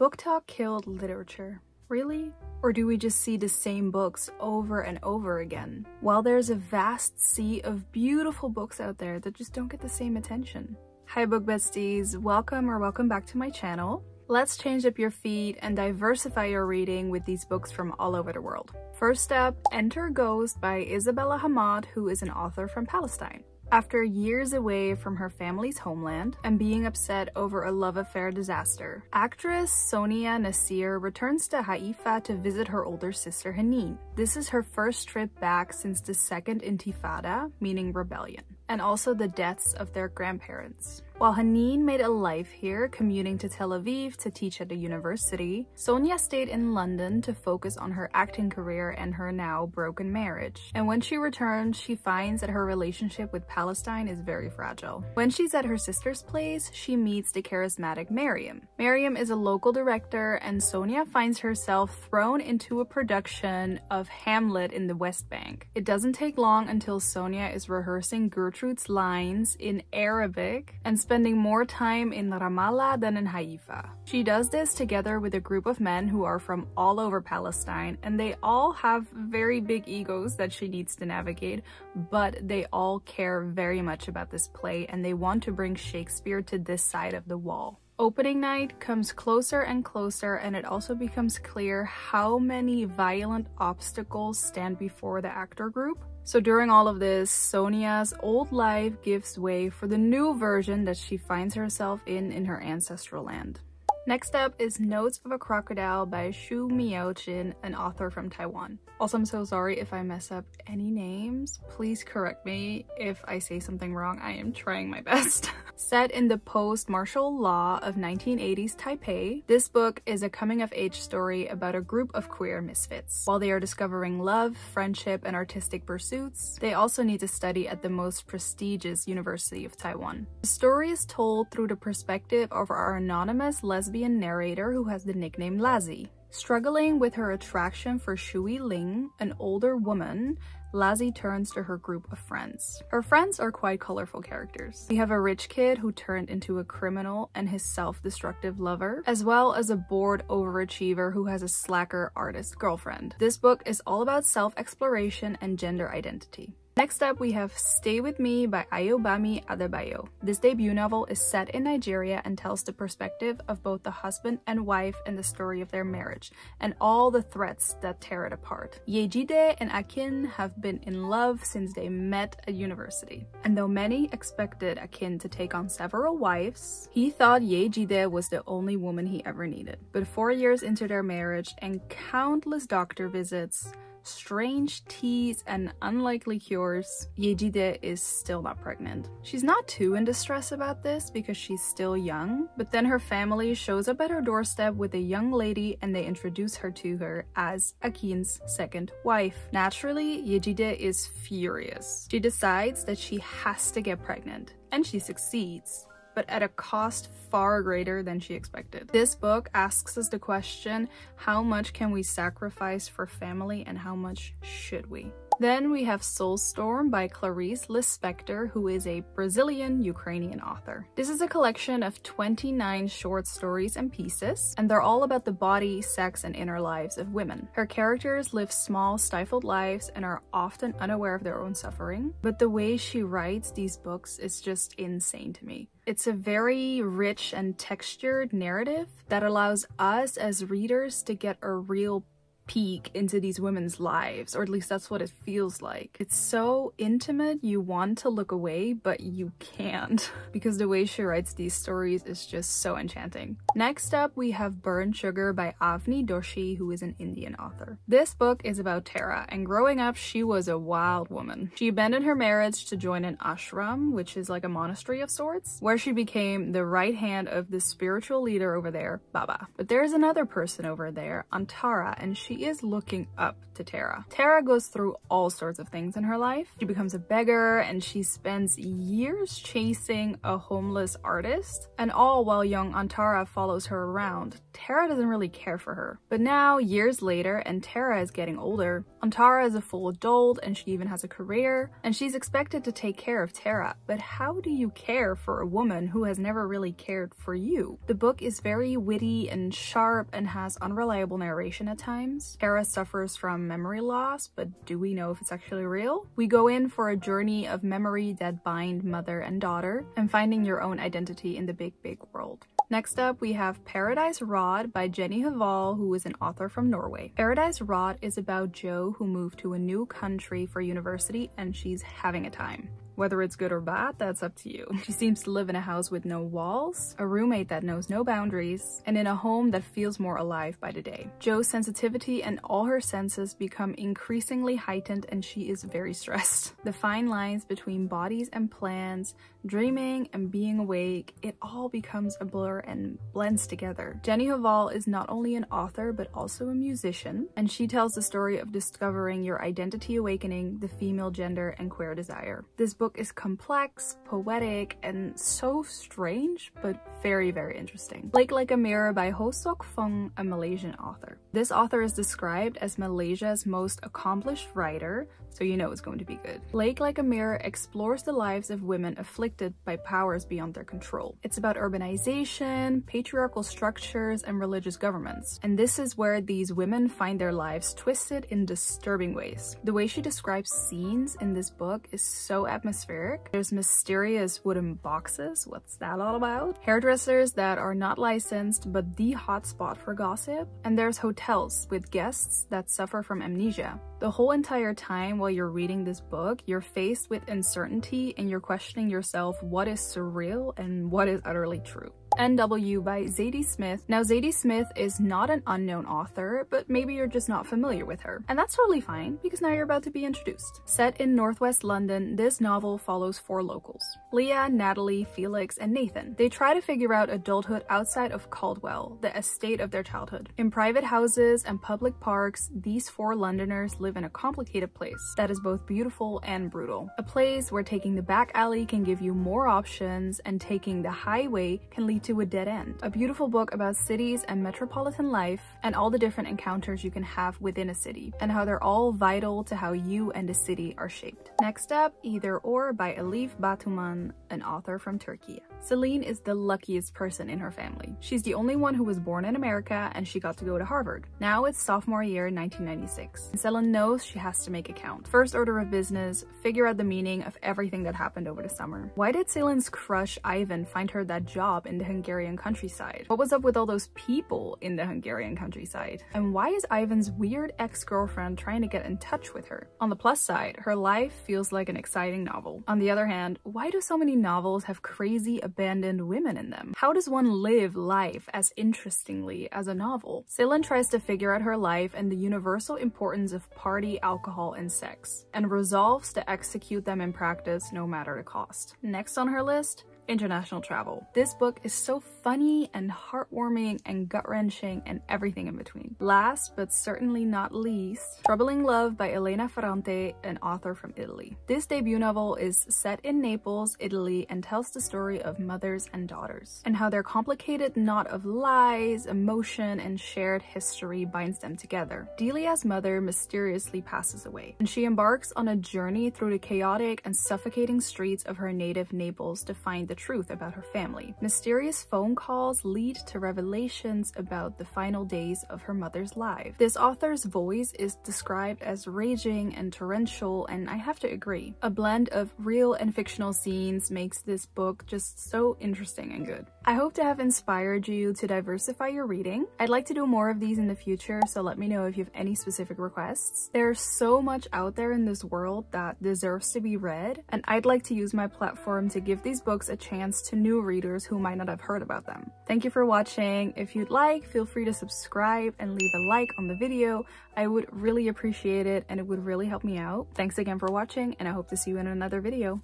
booktok killed literature? Really? Or do we just see the same books over and over again? While there's a vast sea of beautiful books out there that just don't get the same attention. Hi book besties, welcome back to my channel. Let's change up your feed and diversify your reading with these books from all over the world. First up, Enter Ghost by Isabella Hamad, who is an author from Palestine. After years away from her family's homeland and being upset over a love affair disaster, actress Sonia Nasir returns to Haifa to visit her older sister Haneen. This is her first trip back since the Second Intifada, meaning rebellion, and also the deaths of their grandparents. While Haneen made a life here, commuting to Tel Aviv to teach at a university, Sonia stayed in London to focus on her acting career and her now broken marriage. And when she returns, she finds that her relationship with Palestine is very fragile. When she's at her sister's place, she meets the charismatic Miriam. Miriam is a local director, and Sonia finds herself thrown into a production of Hamlet in the West Bank. It doesn't take long until Sonia is rehearsing Gertrude's lines in Arabic and spending more time in Ramallah than in Haifa. She does this together with a group of men who are from all over Palestine, and they all have very big egos that she needs to navigate, but they all care very much about this play and they want to bring Shakespeare to this side of the wall. Opening night comes closer and closer, and it also becomes clear how many violent obstacles stand before the actor group. So during all of this, Sonia's old life gives way for the new version that she finds herself in her ancestral land. Next up is Notes of a Crocodile by Miaojin, an author from Taiwan. Also, I'm so sorry if I mess up any names. Please correct me if I say something wrong. I am trying my best. Set in the post-martial law of 1980s Taipei, this book is a coming-of-age story about a group of queer misfits. While they are discovering love, friendship, and artistic pursuits, they also need to study at the most prestigious University of Taiwan. The story is told through the perspective of our anonymous lesbian narrator who has the nickname Lazzy. Struggling with her attraction for Shui Ling, an older woman, Lazzy turns to her group of friends. Her friends are quite colorful characters. We have a rich kid who turned into a criminal and his self-destructive lover, as well as a bored overachiever who has a slacker artist girlfriend. This book is all about self-exploration and gender identity. Next up, we have Stay With Me by Ayobami Adebayo. This debut novel is set in Nigeria and tells the perspective of both the husband and wife and the story of their marriage, and all the threats that tear it apart. Yejide and Akin have been in love since they met at university. And though many expected Akin to take on several wives, he thought Yejide was the only woman he ever needed. But 4 years into their marriage and countless doctor visits, strange teas, and unlikely cures, Yejide is still not pregnant. She's not too in distress about this because she's still young, but then her family shows up at her doorstep with a young lady and they introduce her to her as Akin's second wife. Naturally, Yejide is furious. She decides that she has to get pregnant, and she succeeds, but at a cost far greater than she expected. This book asks us the question, how much can we sacrifice for family and how much should we? Then we have Soulstorm by Clarice Lespector, who is a Brazilian-Ukrainian author. This is a collection of 29 short stories and pieces, and they're all about the body, sex, and inner lives of women. Her characters live small, stifled lives and are often unaware of their own suffering, but the way she writes these books is just insane to me. It's a very rich and textured narrative that allows us as readers to get a real peek into these women's lives, or at least that's what it feels like. It's so intimate, you want to look away, but you can't because the way she writes these stories is just so enchanting. Next up, we have Burnt Sugar by Avni Doshi, who is an Indian author. This book is about Tara, and growing up, she was a wild woman. She abandoned her marriage to join an ashram, which is like a monastery of sorts, where she became the right hand of the spiritual leader over there, Baba. But there's another person over there, Antara, and she she is looking up to Tara. Tara goes through all sorts of things in her life. She becomes a beggar and she spends years chasing a homeless artist, and all while young Antara follows her around. Tara doesn't really care for her. But now, years later, and Tara is getting older, Antara is a full adult and she even has a career, and she's expected to take care of Tara. But how do you care for a woman who has never really cared for you? The book is very witty and sharp and has unreliable narration at times. Tara suffers from memory loss, but do we know if it's actually real? We go in for a journey of memory that bind mother and daughter, and finding your own identity in the big world. Next up, we have Paradise Rod by Hval, who is an author from Norway. Paradise Rod is about Jo, who moved to a new country for university and she's having a time. Whether it's good or bad, that's up to you. She seems to live in a house with no walls, a roommate that knows no boundaries, and in a home that feels more alive by the day. Jo's sensitivity and all her senses become increasingly heightened and she is very stressed. The fine lines between bodies and plans, dreaming and being awake, it all becomes a blur and blends together. Hval is not only an author but also a musician, and she tells the story of discovering your identity awakening, the female gender, and queer desire. This book is complex, poetic, and so strange, but very interesting. Like a Mirror by Fong, a Malaysian author. This author is described as Malaysia's most accomplished writer, so you know it's going to be good. Like a Mirror explores the lives of women afflicted by powers beyond their control. It's about urbanization, patriarchal structures, and religious governments. And this is where these women find their lives twisted in disturbing ways. The way she describes scenes in this book is so atmospheric. There's mysterious wooden boxes, what's that all about? Hairdressers that are not licensed but the hotspot for gossip. And there's hotels with guests that suffer from amnesia. The whole entire time while you're reading this book, you're faced with uncertainty and you're questioning yourself what is surreal and what is utterly true. NW by Zadie Smith. Now, Zadie Smith is not an unknown author, but maybe you're just not familiar with her. And that's totally fine, because now you're about to be introduced. Set in Northwest London, this novel follows 4 locals: Leah, Natalie, Felix, and Nathan. They try to figure out adulthood outside of Caldwell, the estate of their childhood. In private houses and public parks, these 4 Londoners live in a complicated place that is both beautiful and brutal. A place where taking the back alley can give you more options and taking the highway can lead to a dead end. A beautiful book about cities and metropolitan life and all the different encounters you can have within a city and how they're all vital to how you and the city are shaped. Next up, Either Or by Elif Batuman, an author from Türkiye. Celine is the luckiest person in her family. She's the only one who was born in America and she got to go to Harvard. Now it's sophomore year 1996. And Celine knows she has to make a count. First order of business, figure out the meaning of everything that happened over the summer. Why did Celine's crush Ivan find her that job in the Hungarian countryside? What was up with all those people in the Hungarian countryside? And why is Ivan's weird ex-girlfriend trying to get in touch with her? On the plus side, her life feels like an exciting novel. On the other hand, why do so many novels have crazy abandoned women in them? How does one live life as interestingly as a novel? Celine tries to figure out her life and the universal importance of party, alcohol, and sex, and resolves to execute them in practice no matter the cost. Next on her list, international travel. This book is so funny and heartwarming and gut-wrenching and everything in between. Last but certainly not least, Troubling Love by Elena Ferrante, an author from Italy. This debut novel is set in Naples, Italy, and tells the story of mothers and daughters and how their complicated knot of lies, emotion, and shared history binds them together. Delia's mother mysteriously passes away, and she embarks on a journey through the chaotic and suffocating streets of her native Naples to find the truth about her family. Mysterious phone calls lead to revelations about the final days of her mother's life. This author's voice is described as raging and torrential, and I have to agree. A blend of real and fictional scenes makes this book just so interesting and good. I hope to have inspired you to diversify your reading. I'd like to do more of these in the future, so let me know if you have any specific requests. There's so much out there in this world that deserves to be read, and I'd like to use my platform to give these books a chance to new readers who might not have heard about them. Thank you for watching. If you'd like, feel free to subscribe and leave a like on the video. I would really appreciate it and it would really help me out. Thanks again for watching, and I hope to see you in another video.